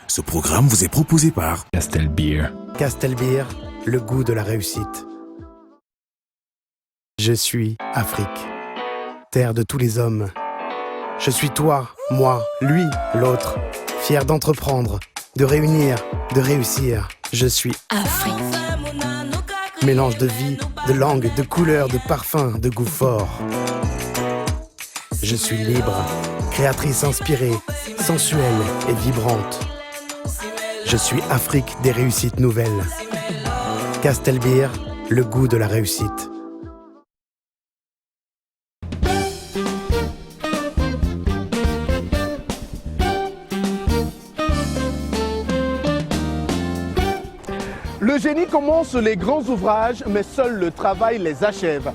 Ce programme vous est proposé par Castel Beer. Castel Beer, le goût de la réussite. Je suis Afrique, terre de tous les hommes. Je suis toi, moi, lui, l'autre, fier d'entreprendre, de réunir, de réussir. Je suis Afrique. Mélange de vie, de langue, de couleurs, de parfums, de goût fort. Je suis libre, créatrice inspirée, sensuelle et vibrante. Je suis Afrique des réussites nouvelles. Castel Beer, le goût de la réussite. Le génie commence les grands ouvrages, mais seul le travail les achève.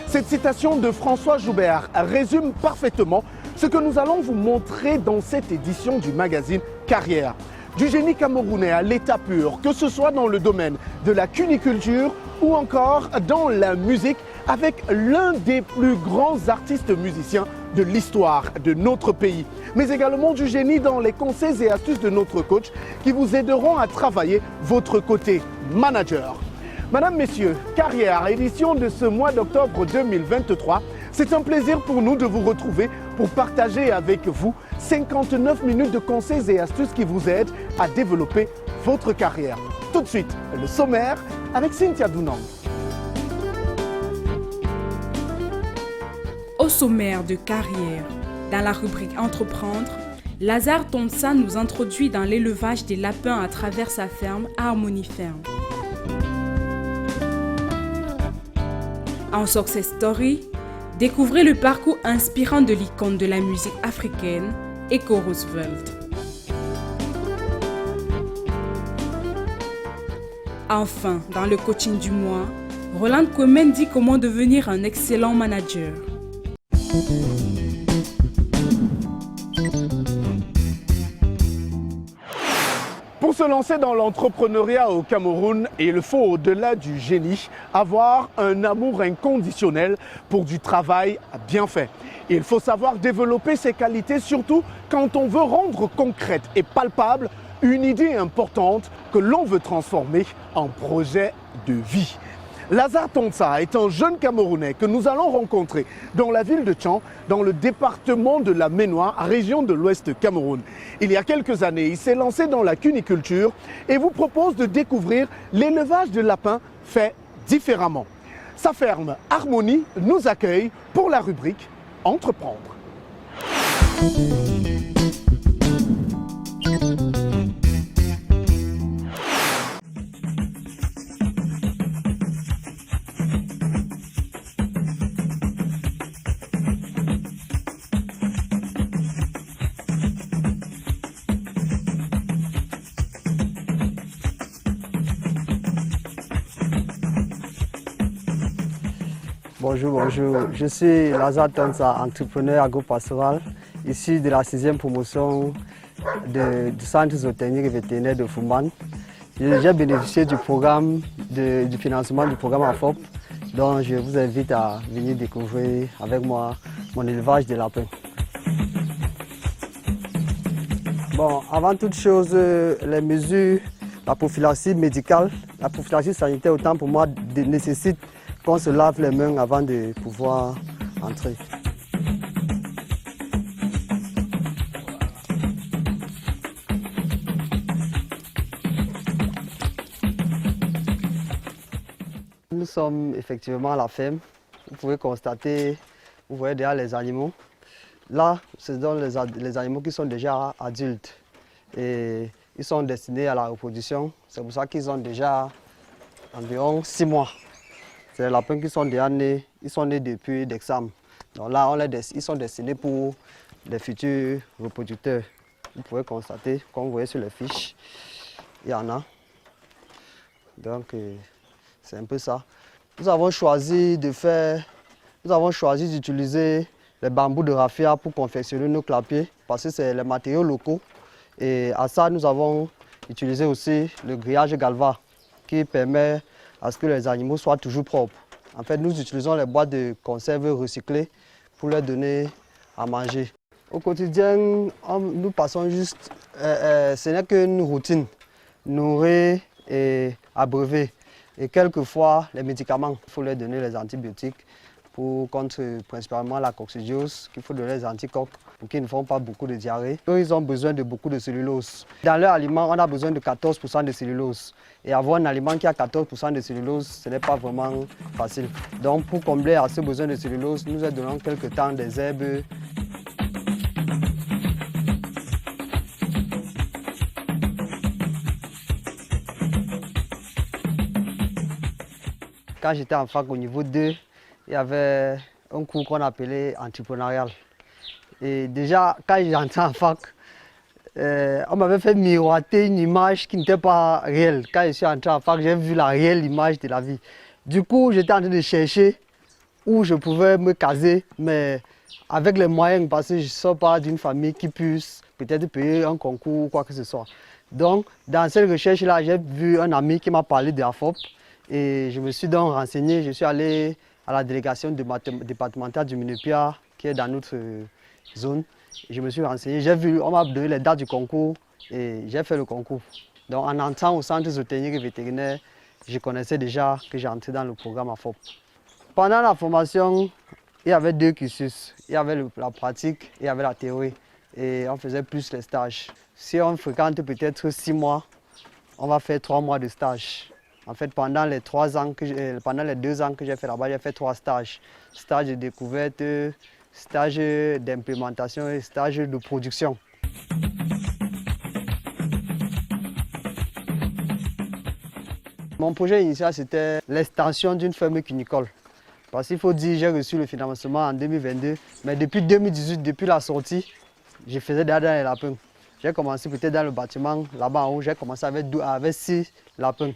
Cette citation de François Joubert résume parfaitement ce que nous allons vous montrer dans cette édition du magazine Carrière. Du génie camerounais à l'état pur, que ce soit dans le domaine de la cuniculture ou encore dans la musique, avec l'un des plus grands artistes musiciens de l'histoire de notre pays. Mais également du génie dans les conseils et astuces de notre coach qui vous aideront à travailler votre côté manager. Madame, Messieurs, Carrière, édition de ce mois d'octobre 2023. C'est un plaisir pour nous de vous retrouver pour partager avec vous 59 minutes de conseils et astuces qui vous aident à développer votre carrière. Tout de suite, le sommaire avec Cynthia Dunant. Au sommaire de Carrière, dans la rubrique Entreprendre, Lazare Tonsa nous introduit dans l'élevage des lapins à travers sa ferme Harmonie Ferme. En Success Story, découvrez le parcours inspirant de l'icône de la musique africaine, Echo Roosevelt. Enfin, dans le coaching du mois, Roland Komen dit comment devenir un excellent manager. Pour se lancer dans l'entrepreneuriat au Cameroun, il faut, au-delà du génie, avoir un amour inconditionnel pour du travail bien fait. Il faut savoir développer ses qualités, surtout quand on veut rendre concrète et palpable une idée importante que l'on veut transformer en projet de vie. Lazare Tonsa est un jeune Camerounais que nous allons rencontrer dans la ville de Tchang, dans le département de la Ménois, région de l'Ouest Cameroun. Il y a quelques années, il s'est lancé dans la cuniculture et vous propose de découvrir l'élevage de lapins fait différemment. Sa ferme Harmonie nous accueille pour la rubrique Entreprendre. Bonjour, je suis Lazare Tonsa, entrepreneur agropastoral, issu de la 6e promotion du centre zootechnique et vétérinaire de Fumban. J'ai bénéficié du programme, du financement du programme AFOP, donc je vous invite à venir découvrir avec moi mon élevage de lapins. Bon, avant toute chose, les mesures, la prophylaxie médicale, la prophylaxie sanitaire, autant pour moi, nécessite qu'on se lave les mains avant de pouvoir entrer. Nous sommes effectivement à la ferme. Vous pouvez constater, vous voyez déjà les animaux. Là, ce sont les animaux qui sont déjà adultes et ils sont destinés à la reproduction. C'est pour ça qu'ils ont déjà environ 6 mois. C'est les lapins qui sont déjà nés, ils sont nés depuis décembre. Donc là, ils sont destinés pour les futurs reproducteurs. Vous pouvez constater, comme vous voyez sur les fiches. il y en a. Donc c'est un peu ça. Nous avons choisi d'utiliser les bambous de raffia pour confectionner nos clapiers parce que c'est les matériaux locaux. Et à ça, nous avons utilisé aussi le grillage galva qui permet à ce que les animaux soient toujours propres. En fait, nous utilisons les boîtes de conserve recyclées pour leur donner à manger. Au quotidien, nous passons juste, ce n'est qu'une routine, nourrir et abreuver. Et quelquefois, les médicaments, il faut leur donner les antibiotiques contre principalement la coccidiose, qu'il faut donner les anticoques pour qu'ils ne font pas beaucoup de diarrhée. Eux, ils ont besoin de beaucoup de cellulose. Dans leur aliment, on a besoin de 14% de cellulose. Et avoir un aliment qui a 14% de cellulose, ce n'est pas vraiment facile. Donc pour combler à ce besoin de cellulose, nous leur donnons quelque temps des herbes. Quand j'étais en fac au niveau 2, il y avait un cours qu'on appelait entrepreneurial. Et déjà, quand j'entrais en fac, on m'avait fait miroiter une image qui n'était pas réelle. Quand je suis entré en fac, j'ai vu la réelle image de la vie. Du coup, j'étais en train de chercher où je pouvais me caser, mais avec les moyens, parce que je ne sors pas d'une famille qui puisse peut-être payer un concours ou quoi que ce soit. Donc, dans cette recherche-là, j'ai vu un ami qui m'a parlé de la FOP et je me suis donc renseigné. Je suis allé à la délégation départementale du Minupia qui est dans notre zone. Je me suis renseigné, j'ai vu, on m'a donné les dates du concours et j'ai fait le concours. Donc en entrant au centre zootechnique et vétérinaire, je connaissais déjà que j'entrais dans le programme AFOP. Pendant la formation, il y avait 2 cursus. Il y avait la pratique et il y avait la théorie. Et on faisait plus les stages. Si on fréquente peut-être 6 mois, on va faire 3 mois de stage. En fait, pendant les 2 ans que j'ai fait là-bas, j'ai fait 3 stages. Stage de découverte, stage d'implémentation et stage de production. Mon projet initial, c'était l'extension d'une ferme cunicole. Parce qu'il faut dire, j'ai reçu le financement en 2022, mais depuis 2018, depuis la sortie, je faisais déjà les lapins. J'ai commencé peut-être dans le bâtiment, là-bas en haut, j'ai commencé avec 6 lapins.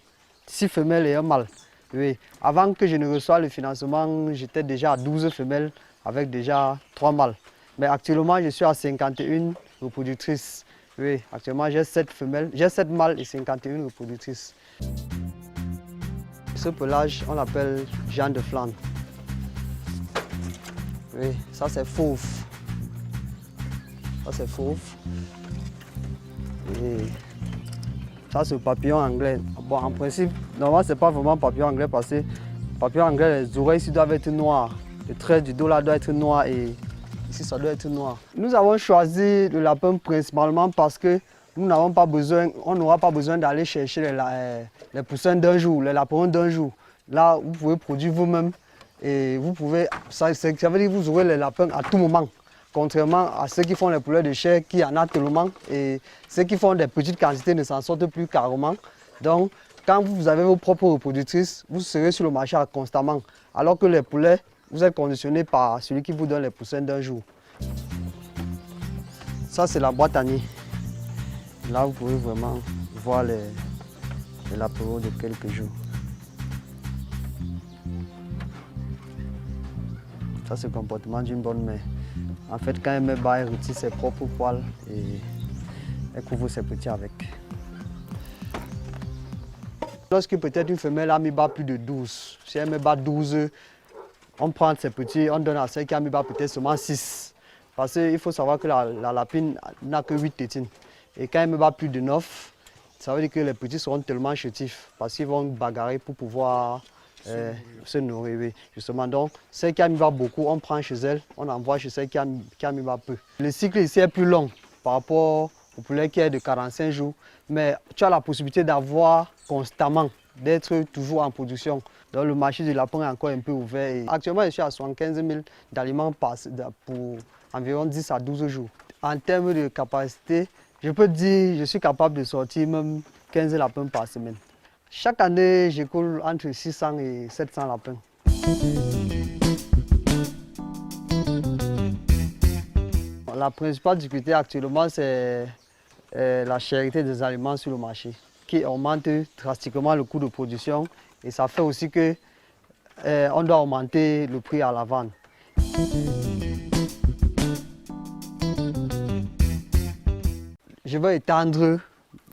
6 femelles et un mâle. Oui. Avant que je ne reçoive le financement, j'étais déjà à 12 femelles avec déjà 3 mâles. Mais actuellement, je suis à 51 reproductrices. Oui, actuellement, j'ai 7 femelles, j'ai 7 mâles et 51 reproductrices. Ce pelage, on l'appelle Jeanne de Flandre. Oui, ça c'est fauve. Ça c'est fauve. Et ça c'est le papillon anglais. Bon, en principe, normalement c'est pas vraiment papillon anglais parce que papillon anglais, les oreilles ici doivent être noires. Le trait du dos là doit être noir et ici ça doit être noir. Nous avons choisi le lapin principalement parce que nous n'avons pas besoin, on n'aura pas besoin d'aller chercher les poussins d'un jour, les lapins d'un jour. Là, vous pouvez produire vous-même et vous pouvez, ça veut dire que vous aurez les lapins à tout moment. Contrairement à ceux qui font les poulets de chair qui en a tellement et ceux qui font des petites quantités ne s'en sortent plus carrément. Donc, quand vous avez vos propres reproductrices, vous serez sur le marché constamment. Alors que les poulets, vous êtes conditionné par celui qui vous donne les poussins d'un jour. Ça, c'est la boîte à nid. Là, vous pouvez vraiment voir les lapins de quelques jours. Ça, c'est le comportement d'une bonne mère. En fait, quand elle met bas, elle retire ses propres poils et elle couvre ses petits avec. Lorsque peut-être une femelle a mis bas plus de 12, si elle met bas 12, on prend ses petits, on donne à celle qui a mis bas peut-être seulement 6. Parce qu'il faut savoir que la lapine n'a que 8 tétines. Et quand elle met bas plus de 9, ça veut dire que les petits seront tellement chétifs parce qu'ils vont bagarrer pour pouvoir se nourrir. Oui. Justement, donc, celle qui a mis bas beaucoup, on prend chez elle, on envoie chez celle qui a mis bas peu. Le cycle ici est plus long par rapport au poulet qui est de 45 jours, mais tu as la possibilité d'avoir constamment, d'être toujours en production. Donc le marché du lapin est encore un peu ouvert. Et actuellement, je suis à 75 000 d'aliments pour environ 10 à 12 jours. En termes de capacité, je peux dire que je suis capable de sortir même 15 lapins par semaine. Chaque année, j'écoule entre 600 et 700 lapins. La principale difficulté actuellement, c'est la cherté des aliments sur le marché. qui augmente drastiquement le coût de production et ça fait aussi que on doit augmenter le prix à la vente. Je veux étendre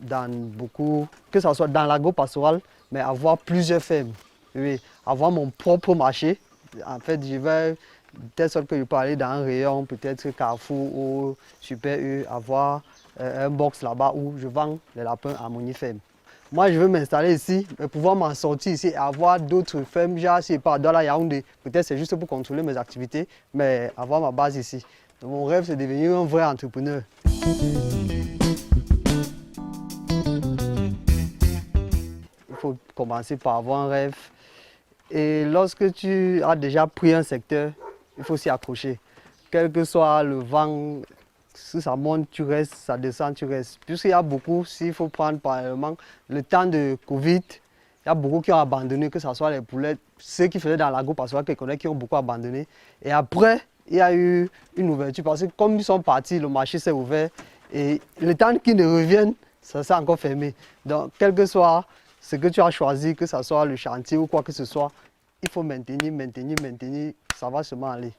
dans beaucoup, que ce soit dans l'agro-pastoral, mais avoir plusieurs fermes. Oui, avoir mon propre marché. En fait, je vais, de telle sorte que je peux aller dans un rayon, peut-être Carrefour ou Super U, avoir un box là-bas où je vends les lapins à mon ferme. Moi, je veux m'installer ici, pouvoir m'en sortir ici et avoir d'autres fermes, genre si je pars dans la Yaoundé. Peut-être c'est juste pour contrôler mes activités, mais avoir ma base ici. Donc, mon rêve, c'est de devenir un vrai entrepreneur. Il faut commencer par avoir un rêve. Et lorsque tu as déjà pris un secteur, il faut s'y accrocher. Quel que soit le vent, si ça monte, tu restes, ça descend, tu restes. Puisqu'il y a beaucoup, s'il faut prendre par exemple le temps de Covid, il y a beaucoup qui ont abandonné, que ce soit les poulets, ceux qui faisaient dans l'agro-pastoral que je connais qui ont beaucoup abandonné. Et après, il y a eu une ouverture parce que comme ils sont partis, le marché s'est ouvert et le temps qu'ils ne reviennent, ça s'est encore fermé. Donc, quel que soit ce que tu as choisi, que ce soit le chantier ou quoi que ce soit, il faut maintenir, ça va seulement aller.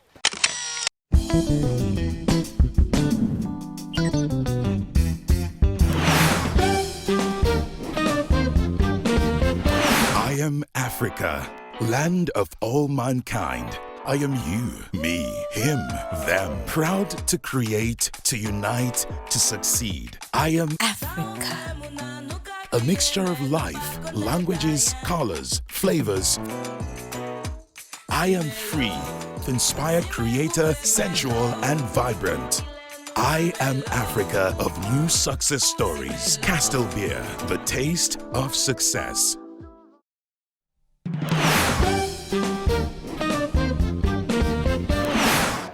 I am Africa, land of all mankind. I am you, me, him, them. Proud to create, to unite, to succeed. I am Africa. a mixture of life, languages, colors, flavors. I am free, inspired creator, sensual and vibrant. I am Africa of new success stories. Castle Beer, the taste of success.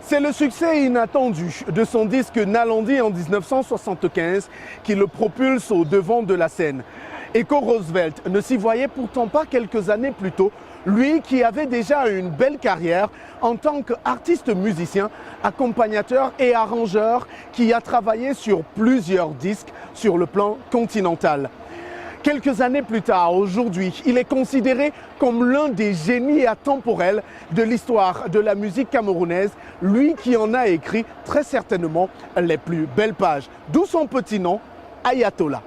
C'est le succès inattendu de son disque Nalandi en 1975 qui le propulse au devant de la scène. Echo Roosevelt ne s'y voyait pourtant pas quelques années plus tôt, lui qui avait déjà une belle carrière en tant qu'artiste musicien, accompagnateur et arrangeur qui a travaillé sur plusieurs disques sur le plan continental. Quelques années plus tard, aujourd'hui, il est considéré comme l'un des génies atemporels de l'histoire de la musique camerounaise, lui qui en a écrit très certainement les plus belles pages, d'où son petit nom, Ayatollah.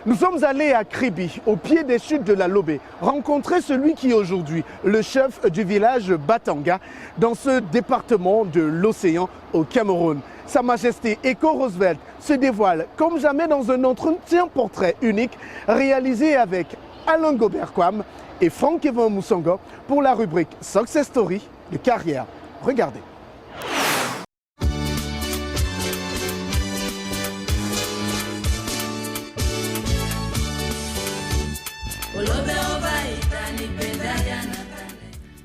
Nous sommes allés à Kribi, au pied des chutes de la Lobé, rencontrer celui qui est aujourd'hui le chef du village Batanga dans ce département de l'océan au Cameroun. Sa Majesté Echo Roosevelt se dévoile comme jamais dans un entretien portrait unique réalisé avec Alain Gobert-Kwam et Franck-Evan Moussongo pour la rubrique Success Story de carrière. Regardez.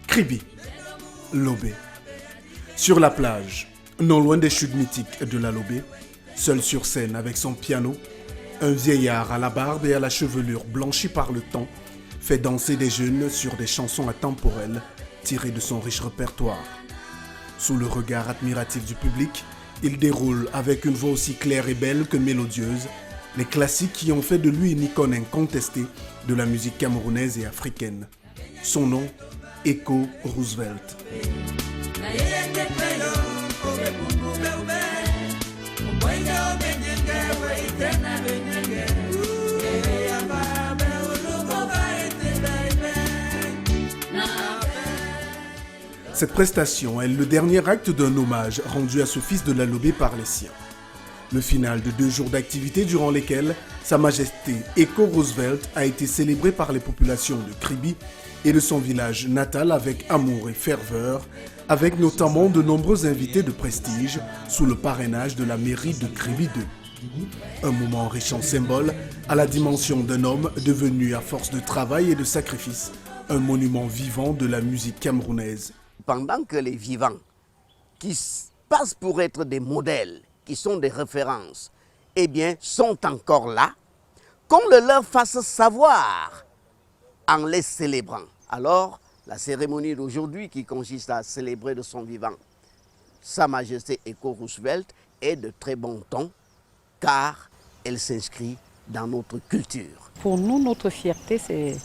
Kribi, Lobé. Sur la plage, non loin des chutes mythiques de la Lobé, seul sur scène avec son piano, un vieillard à la barbe et à la chevelure blanchie par le temps fait danser des jeunes sur des chansons intemporelles tirées de son riche répertoire. Sous le regard admiratif du public, il déroule avec une voix aussi claire et belle que mélodieuse les classiques qui ont fait de lui une icône incontestée de la musique camerounaise et africaine. Son nom, Echo Roosevelt. Cette prestation est le dernier acte d'un hommage rendu à ce fils de la Lobé par les siens. Le final de 2 jours d'activité durant lesquels Sa Majesté Echo Roosevelt a été célébré par les populations de Kribi et de son village natal avec amour et ferveur, avec notamment de nombreux invités de prestige sous le parrainage de la mairie de Kribi 2. Un moment riche en symboles, à la dimension d'un homme devenu à force de travail et de sacrifice, un monument vivant de la musique camerounaise. Pendant que les vivants, qui passent pour être des modèles, qui sont des références, eh bien, sont encore là, qu'on le leur fasse savoir en les célébrant. Alors, la cérémonie d'aujourd'hui qui consiste à célébrer de son vivant Sa Majesté Echo Roosevelt est de très bon ton, car elle s'inscrit dans notre culture. Pour nous, notre fierté, c'est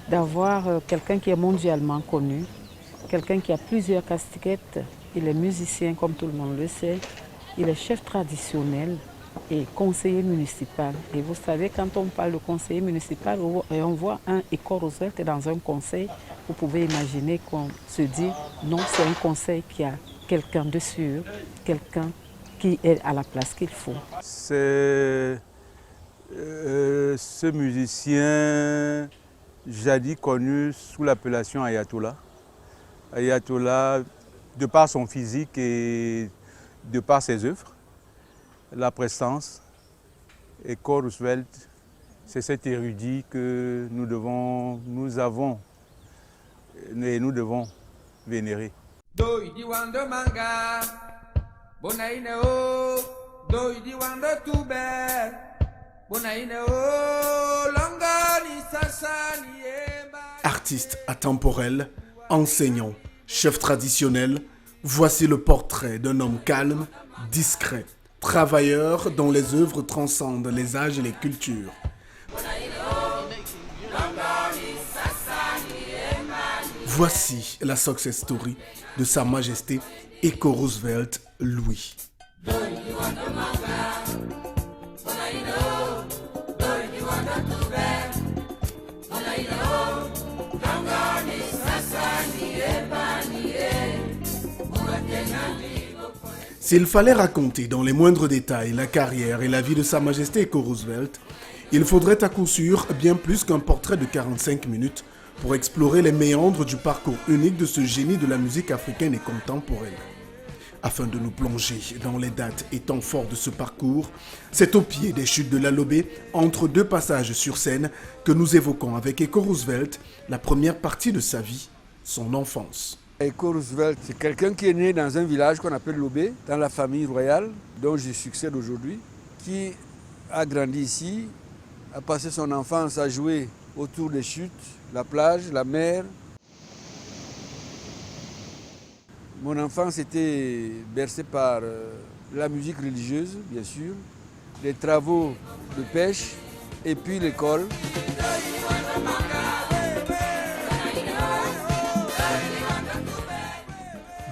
d'avoir quelqu'un qui est mondialement connu, quelqu'un qui a plusieurs casquettes. Il est musicien, comme tout le monde le sait. Il est chef traditionnel et conseiller municipal. Et vous savez, quand on parle de conseiller municipal et on voit un Eko Roosevelt dans un conseil, vous pouvez imaginer qu'on se dit non, c'est un conseil qui a quelqu'un de sûr, quelqu'un qui est à la place qu'il faut. C'est ce musicien jadis connu sous l'appellation Ayatollah. Ayatollah, de par son physique et de par ses œuvres, la prestance, Eko Roosevelt, c'est cet érudit que nous devons vénérer. Artiste atemporel, enseignant, chef traditionnel, voici le portrait d'un homme calme, discret, travailleur dont les œuvres transcendent les âges et les cultures. Voici la success story de Sa Majesté Eko Roosevelt Louis. S'il fallait raconter dans les moindres détails la carrière et la vie de Sa Majesté Eko Roosevelt, il faudrait à coup sûr bien plus qu'un portrait de 45 minutes pour explorer les méandres du parcours unique de ce génie de la musique africaine et contemporaine. Afin de nous plonger dans les dates et temps forts de ce parcours, c'est au pied des chutes de la Lobé, entre deux passages sur scène, que nous évoquons avec Eko Roosevelt la première partie de sa vie, son enfance. Eko Roosevelt, c'est quelqu'un qui est né dans un village qu'on appelle Lobé, dans la famille royale, dont je succède aujourd'hui, qui a grandi ici, a passé son enfance à jouer autour des chutes, la plage, la mer. Mon enfance était bercée par la musique religieuse, bien sûr, les travaux de pêche et puis l'école.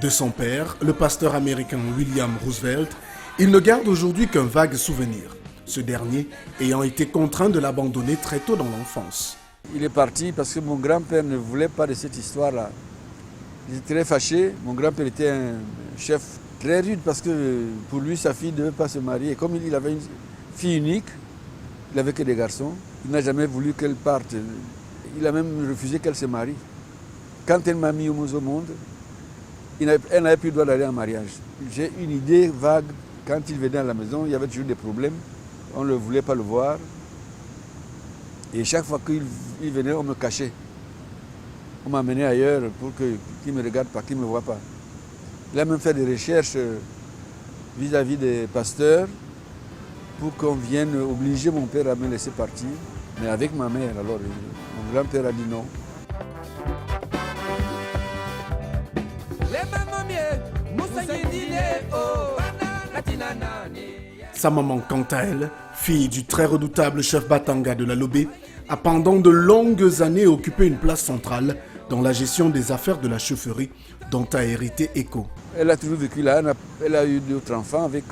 De son père, le pasteur américain William Roosevelt, il ne garde aujourd'hui qu'un vague souvenir, ce dernier ayant été contraint de l'abandonner très tôt dans l'enfance. Il est parti parce que mon grand-père ne voulait pas de cette histoire-là. Il était très fâché. Mon grand-père était un chef très rude parce que pour lui, sa fille ne devait pas se marier. Et comme il avait une fille unique, il n'avait que des garçons, il n'a jamais voulu qu'elle parte. Il a même refusé qu'elle se marie. Quand elle m'a mis au monde, elle n'avait plus le droit d'aller en mariage. J'ai une idée vague. Quand il venait à la maison, il y avait toujours des problèmes. On ne voulait pas le voir. Et chaque fois qu'il venait, on me cachait. On m'amenait ailleurs pour qu'il ne me regarde pas, qu'il ne me voit pas. Il a même fait des recherches vis-à-vis des pasteurs pour qu'on vienne obliger mon père à me laisser partir. Mais avec ma mère, alors mon grand-père a dit non. Sa maman, quant à elle, fille du très redoutable chef Batanga de la Lobé, a pendant de longues années occupé une place centrale dans la gestion des affaires de la chaufferie dont a hérité Eko. Elle a toujours vécu là, elle a eu d'autres enfants avec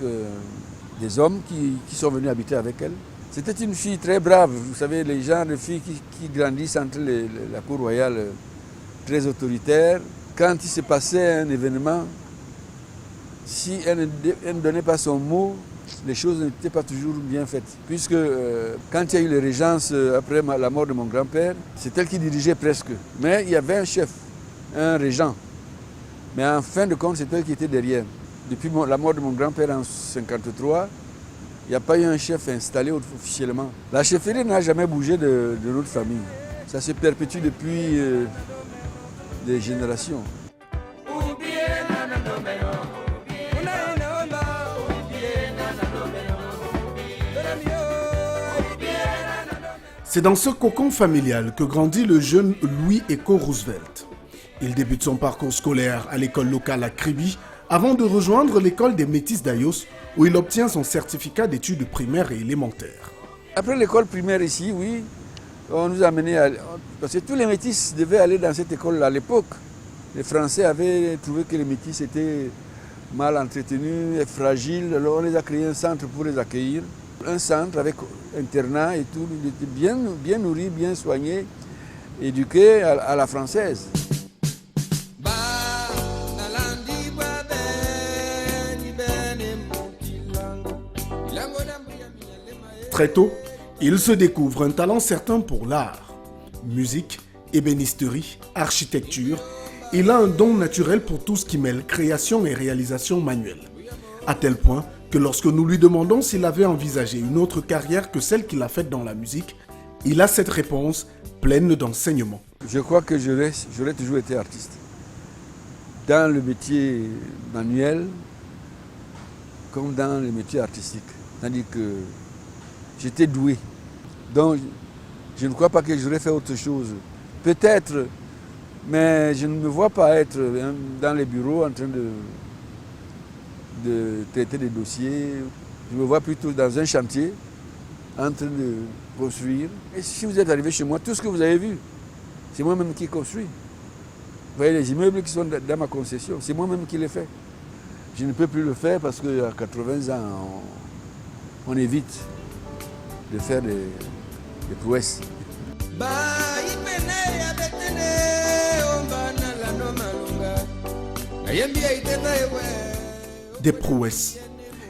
des hommes qui sont venus habiter avec elle. C'était une fille très brave, vous savez, les gens de filles qui grandissent entre la cour royale très autoritaire. Quand il se passait un événement, si elle ne donnait pas son mot, les choses n'étaient pas toujours bien faites. Puisque quand il y a eu les régences après la mort de mon grand-père, c'est elle qui dirigeait presque. Mais il y avait un chef, un régent. Mais en fin de compte, c'est elle qui était derrière. Depuis la mort de mon grand-père en 1953, il n'y a pas eu un chef installé officiellement. La chefferie n'a jamais bougé de notre famille. Ça se perpétue depuis des générations. C'est dans ce cocon familial que grandit le jeune Louis Eko Roosevelt. Il débute son parcours scolaire à l'école locale à Kribi avant de rejoindre l'école des Métis d'Ayos où il obtient son certificat d'études primaires et élémentaires. Après l'école primaire ici, oui, on nous a amenés à... Parce que tous les métis devaient aller dans cette école à l'époque. Les Français avaient trouvé que les métis étaient mal entretenus et fragiles, alors on les a créé un centre pour les accueillir. Un centre avec internat et tout, il était bien nourri, bien soigné, éduqué à la française. Très tôt, il se découvre un talent certain pour l'art. Musique, ébénisterie, architecture, il a un don naturel pour tout ce qui mêle création et réalisation manuelle. À tel point que lorsque nous lui demandons s'il avait envisagé une autre carrière que celle qu'il a faite dans la musique, il a cette réponse pleine d'enseignement. Je crois que j'aurais toujours été artiste. Dans le métier manuel, comme dans le métier artistique. C'est-à-dire que j'étais doué. Donc, je ne crois pas que j'aurais fait autre chose. Peut-être, mais je ne me vois pas être dans les bureaux en train de traiter des dossiers. Je me vois plutôt dans un chantier, en train de construire. Et si vous êtes arrivé chez moi, tout ce que vous avez vu, c'est moi-même qui construis. Vous voyez les immeubles qui sont dans ma concession, c'est moi-même qui les fais. Je ne peux plus le faire parce qu'à 80 ans, on évite de faire des prouesses. Des prouesses.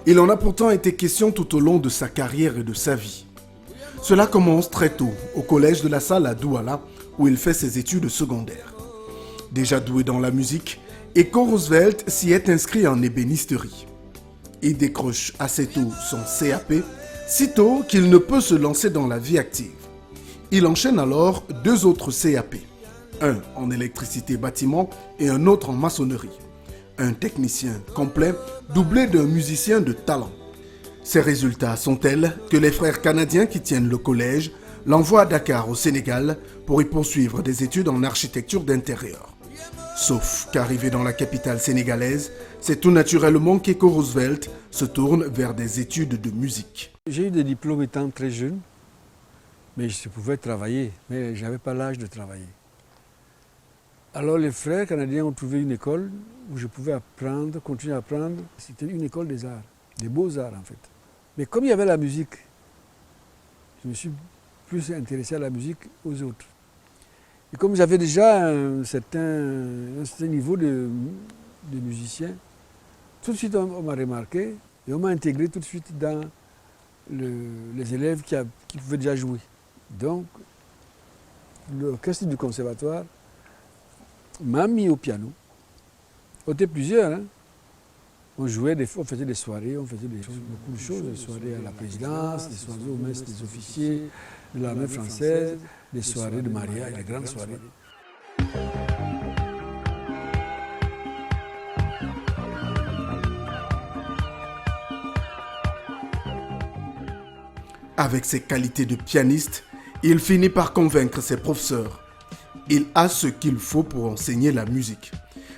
Il en a pourtant été question tout au long de sa carrière et de sa vie. Cela commence très tôt, au collège de la Salle à Douala, où il fait ses études secondaires. Déjà doué dans la musique, Eko Roosevelt s'y est inscrit en ébénisterie. Il décroche assez tôt son CAP, si tôt qu'il ne peut se lancer dans la vie active. Il enchaîne alors 2 autres CAP, un en électricité bâtiment et un autre en maçonnerie. Un technicien complet doublé d'un musicien de talent. Ces résultats sont tels que les frères canadiens qui tiennent le collège l'envoient à Dakar au Sénégal pour y poursuivre des études en architecture d'intérieur. Sauf qu'arrivé dans la capitale sénégalaise, c'est tout naturellement qu'Eko Roosevelt se tourne vers des études de musique. J'ai eu des diplômes étant très jeune, mais je pouvais travailler, mais je n'avais pas l'âge de travailler. Alors les frères canadiens ont trouvé une école où je pouvais apprendre, continuer à apprendre. C'était une école des arts, des beaux-arts en fait. Mais comme il y avait la musique, je me suis plus intéressé à la musique aux autres. Et comme j'avais déjà un certain niveau de musicien, tout de suite on m'a remarqué et on m'a intégré tout de suite dans les élèves qui pouvaient déjà jouer. Donc, l'orchestre du conservatoire m'a mis au piano. On était plusieurs, hein. On jouait, on faisait des soirées, on faisait beaucoup de choses, des soirées à la présidence, des soirées aux messes des officiers de l'armée française, des soirées de mariage, des grandes soirées. Avec ses qualités de pianiste, il finit par convaincre ses professeurs. Il a ce qu'il faut pour enseigner la musique.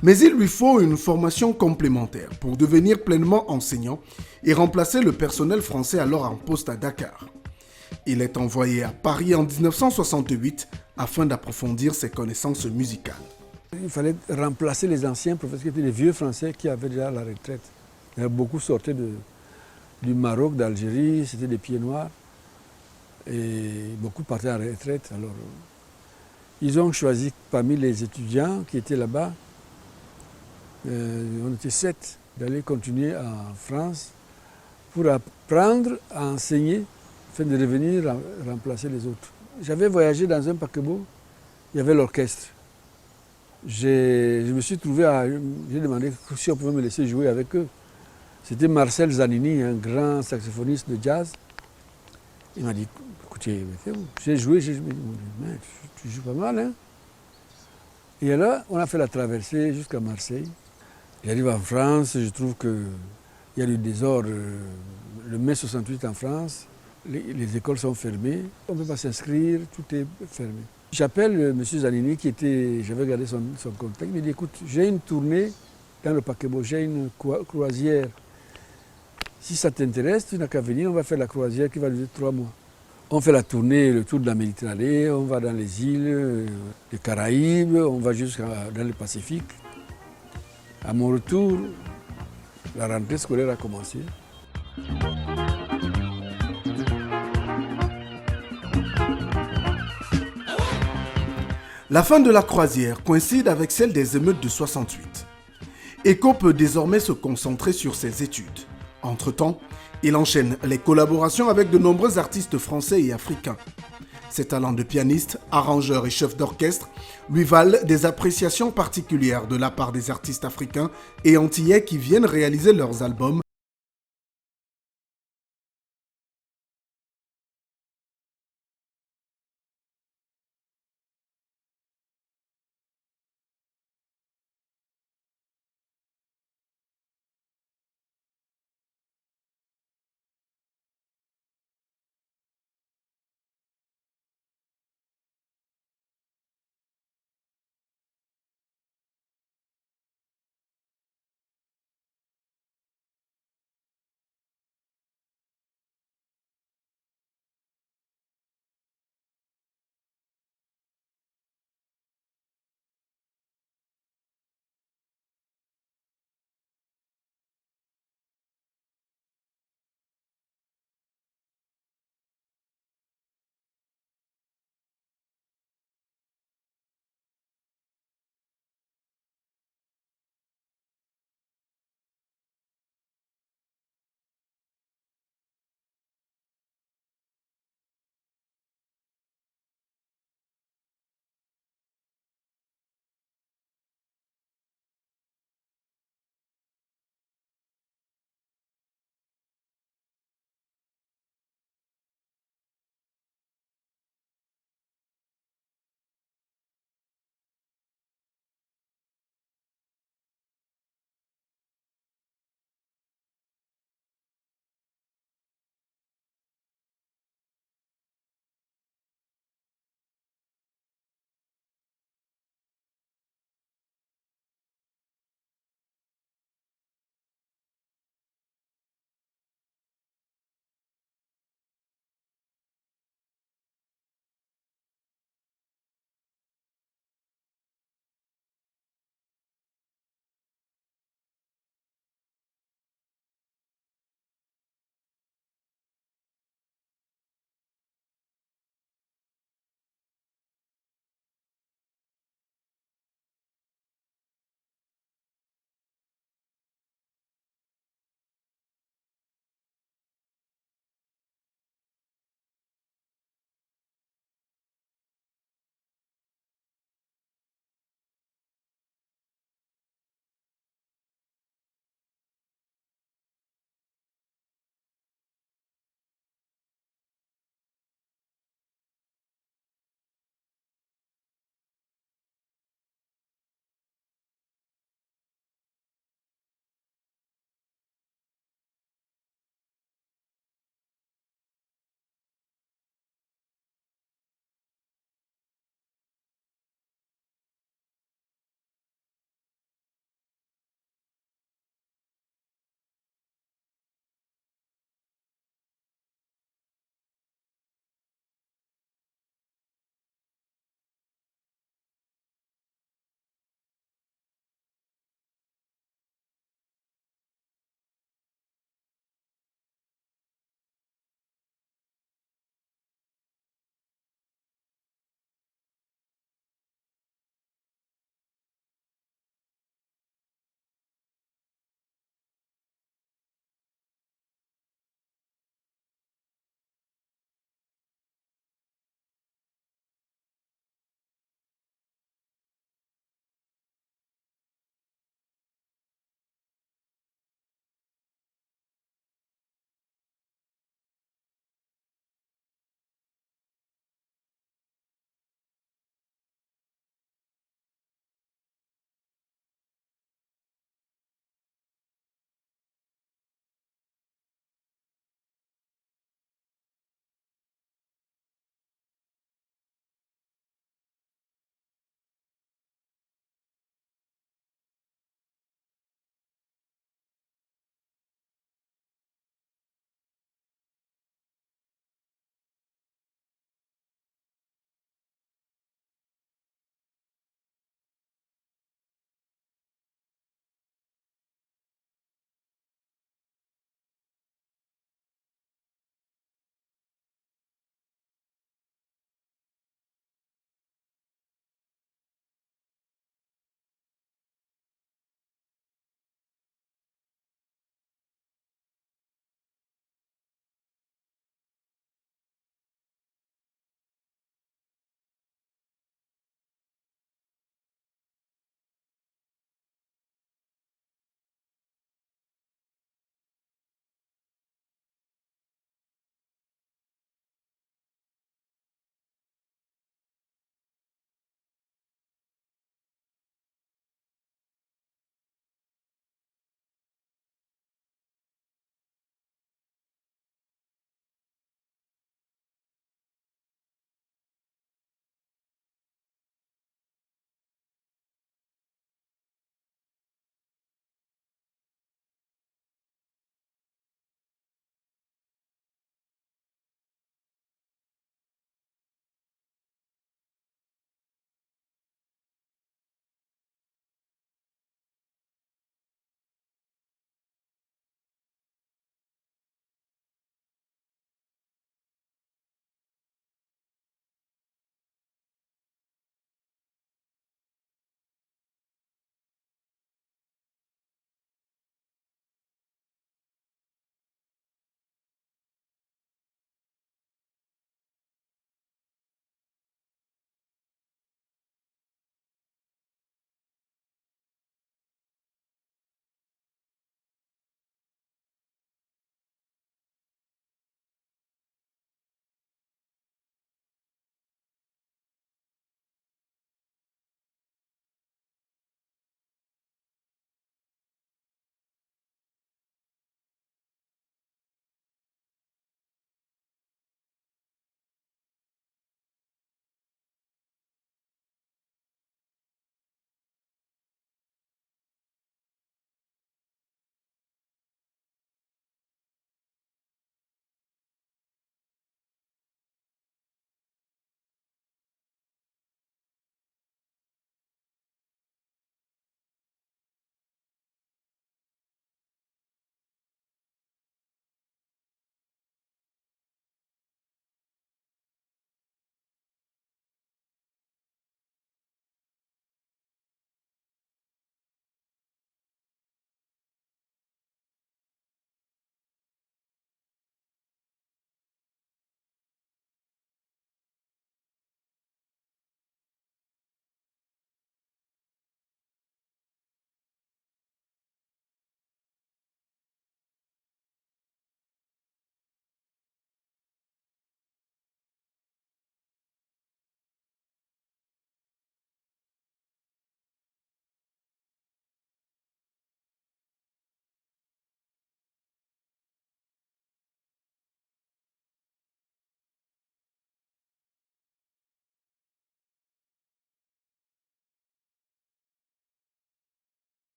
Mais il lui faut une formation complémentaire pour devenir pleinement enseignant et remplacer le personnel français alors en poste à Dakar. Il est envoyé à Paris en 1968 afin d'approfondir ses connaissances musicales. Il fallait remplacer les anciens professeurs qui étaient les vieux Français qui avaient déjà la retraite. Il y avait beaucoup sortaient du Maroc, d'Algérie, c'était des pieds noirs. Et beaucoup partaient à la retraite. Alors, ils ont choisi parmi les étudiants qui étaient là-bas, on était 7, d'aller continuer en France pour apprendre à enseigner, afin de revenir remplacer les autres. J'avais voyagé dans un paquebot, il y avait l'orchestre. Je me suis trouvé j'ai demandé si on pouvait me laisser jouer avec eux. C'était Marcel Zanini, un grand saxophoniste de jazz. Il m'a dit, écoutez, j'ai joué, mais tu joues pas mal, hein? Et là, on a fait la traversée jusqu'à Marseille. J'arrive en France, je trouve qu'il y a du désordre. Le mai 68 en France, les écoles sont fermées, on ne peut pas s'inscrire, tout est fermé. J'appelle M. Zanini, j'avais gardé son contact, il me dit, écoute, j'ai une tournée dans le paquebot, j'ai une croisière. Si ça t'intéresse, tu n'as qu'à venir, on va faire la croisière qui va durer 3 mois. On fait la tournée, le tour de la Méditerranée, on va dans les îles, les Caraïbes, on va jusqu'à dans le Pacifique. À mon retour, la rentrée scolaire a commencé. La fin de la croisière coïncide avec celle des émeutes de 68. Eco peut désormais se concentrer sur ses études. Entre-temps, il enchaîne les collaborations avec de nombreux artistes français et africains. Ses talents de pianiste, arrangeur et chef d'orchestre lui valent des appréciations particulières de la part des artistes africains et antillais qui viennent réaliser leurs albums